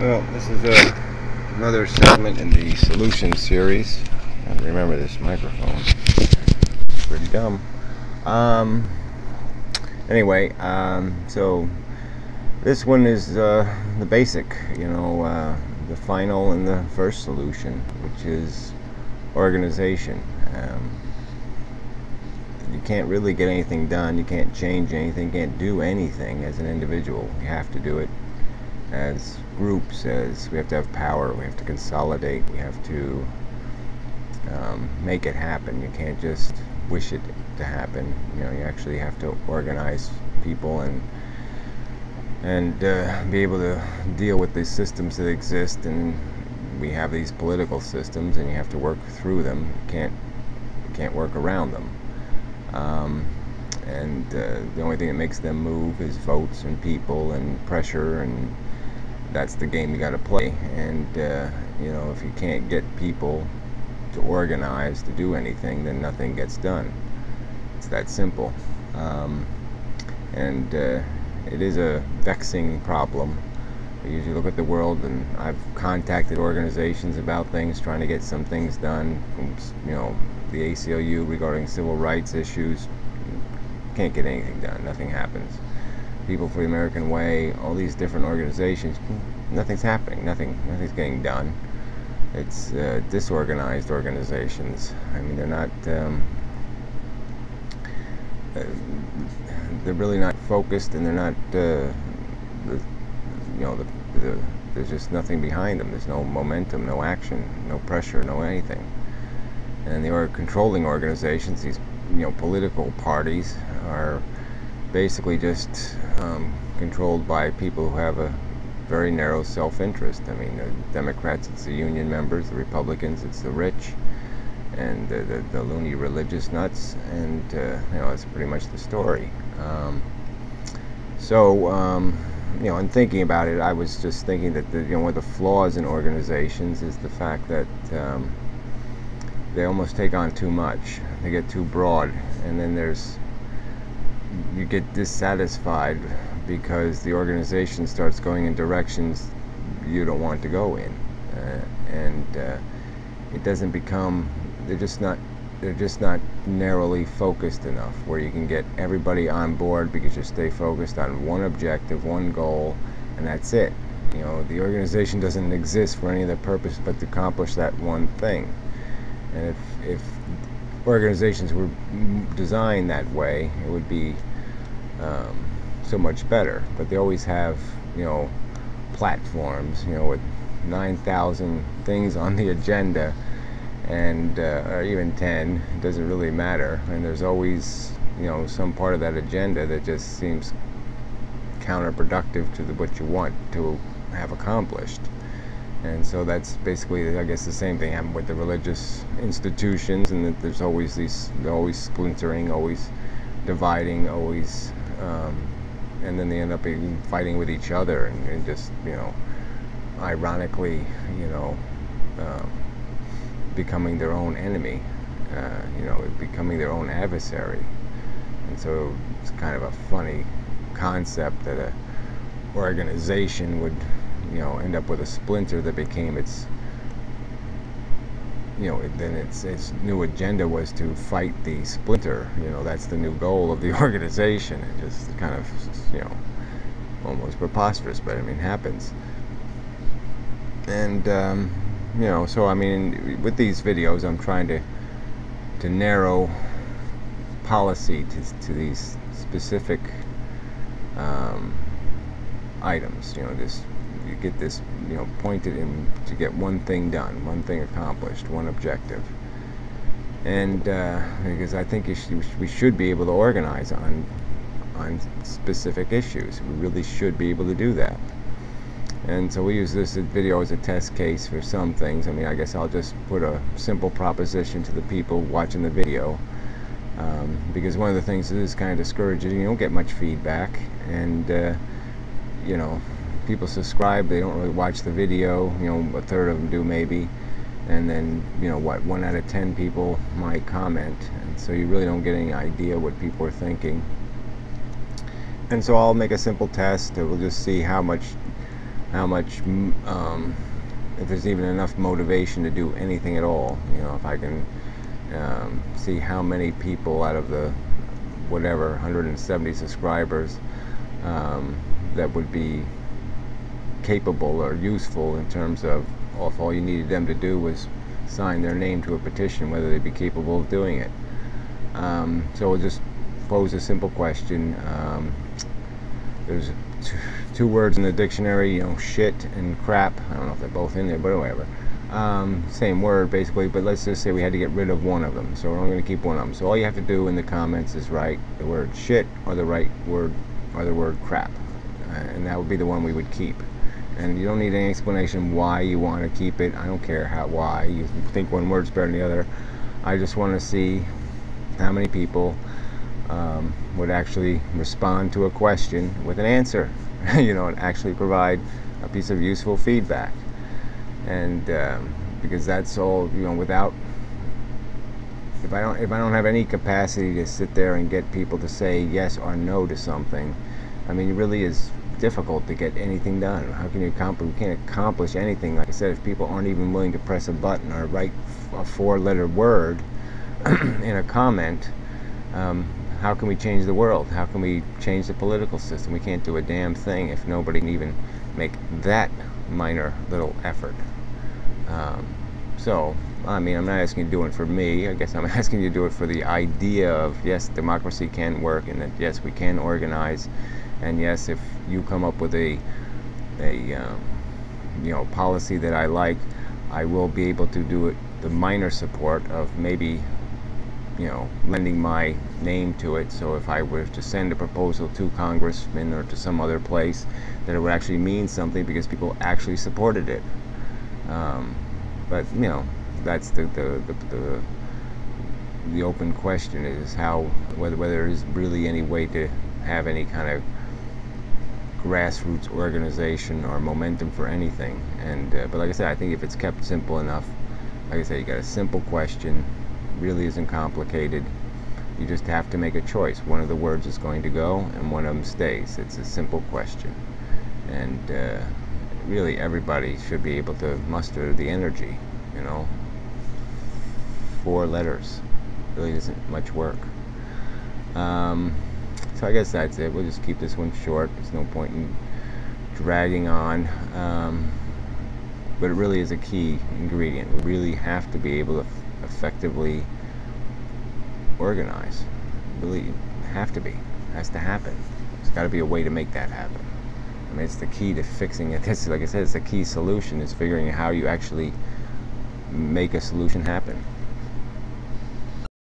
Well, this is another segment in the solution series. I have to remember this microphone. It's pretty dumb. Anyway, so this one is the basic, the final and the first solution, which is organization. You can't really get anything done. You can't change anything. You can't do anything as an individual. You have to do it as groups, as we have to have power, we have to consolidate, we have to make it happen. You can't just wish it to happen. You actually have to organize people and be able to deal with the systems that exist. And we have these political systems, and you have to work through them. You can't work around them. And the only thing that makes them move is votes and people and pressure, and that's the game you got to play. And if you can't get people to organize to do anything, then nothing gets done. It's that simple. And it is a vexing problem. I usually look at the world, and I've contacted organizations about things, trying to get some things done. The ACLU regarding civil rights issues, can't get anything done. Nothing happens. People for the American Way, all these different organizations, nothing's happening. Nothing's getting done. It's disorganized organizations. I mean, they're not. They're really not focused, and they're not. There's just nothing behind them. There's no momentum, no action, no pressure, no anything. And the controlling organizations, these political parties, are basically just controlled by people who have a very narrow self-interest. I mean, the Democrats, it's the union members; the Republicans, it's the rich and the loony religious nuts. And that's pretty much the story. In thinking about it, I was just thinking that one of the flaws in organizations is the fact that they almost take on too much. They get too broad, and then you get dissatisfied because the organization starts going in directions you don't want to go in, and it doesn't become. They're just not narrowly focused enough where you can get everybody on board, because you stay focused on one objective, one goal, and that's it. The organization doesn't exist for any other purpose but to accomplish that one thing. And if organizations were designed that way, it would be so much better. But they always have, platforms, with 9,000 things on the agenda, and or even 10. It doesn't really matter. And there's always, some part of that agenda that just seems counterproductive to what you want to have accomplished. And so that's basically, I guess, the same thing happened with the religious institutions, and that they're always splintering, always dividing, always, and then they end up fighting with each other, and just, ironically, becoming their own enemy, becoming their own adversary. And so it's kind of a funny concept that a organization would end up with a splinter that became its new agenda was to fight the splinter. That's the new goal of the organization. It just kind of almost preposterous, but I mean, it happens. And so I mean, with these videos, I'm trying to narrow policy to these specific items. You get this, pointed in to get one thing done, one thing accomplished, one objective. And because I think we should be able to organize on specific issues. We really should be able to do that. And so we use this video as a test case for some things. I mean, I guess I'll just put a simple proposition to the people watching the video, because one of the things that is kind of discouraging, you don't get much feedback, and people subscribe, they don't really watch the video. A third of them do maybe, and then 1 out of 10 people might comment, and so you really don't get any idea what people are thinking. And so I'll make a simple test that will just see how much how much, if there's even enough motivation to do anything at all. You know, if I can see how many people out of the whatever 170 subscribers that would be capable or useful in terms of if all you needed them to do was sign their name to a petition, whether they'd be capable of doing it. So we'll just pose a simple question. There's two words in the dictionary, you know, shit and crap. I don't know if they're both in there, but whatever. Same word basically, but let's just say we had to get rid of one of them, so we're only going to keep one of them. So all you have to do in the comments is write the word shit or the right word or the word crap, and that would be the one we would keep. And you don't need any explanation why you want to keep it. I don't care why you think one word's better than the other. I just want to see how many people would actually respond to a question with an answer, you know, and actually provide a piece of useful feedback. And because that's all, you know, without, if I don't have any capacity to sit there and get people to say yes or no to something, I mean, it really is difficult to get anything done. How can you accomplish? We can't accomplish anything. Like I said, if people aren't even willing to press a button or write a four-letter word in a comment, how can we change the world? How can we change the political system? We can't do a damn thing if nobody can even make that minor little effort. So, I mean, I'm not asking you to do it for me. I guess I'm asking you to do it for the idea of, yes, democracy can work, and that, yes, we can organize, and yes, if you come up with a you know, policy that I like, I will be able to do it, the minor support of maybe, you know, lending my name to it. So if I were to send a proposal to congressmen or to some other place, that it would actually mean something because people actually supported it. But you know, that's the open question, is whether there's really any way to have any kind of grassroots organization or momentum for anything. And but like I said, I think if it's kept simple enough, like I said, you got a simple question, really isn't complicated. You just have to make a choice. One of the words is going to go and one of them stays. It's a simple question, and really everybody should be able to muster the energy, you know. 4 letters really isn't much work. So I guess that's it. We'll just keep this one short. There's no point in dragging on, but it really is a key ingredient. We really have to be able to effectively organize. Really have to be. It has to happen. There's got to be a way to make that happen. I mean, it's the key to fixing it. This, like I said, it's the key solution, is figuring out how you actually make a solution happen.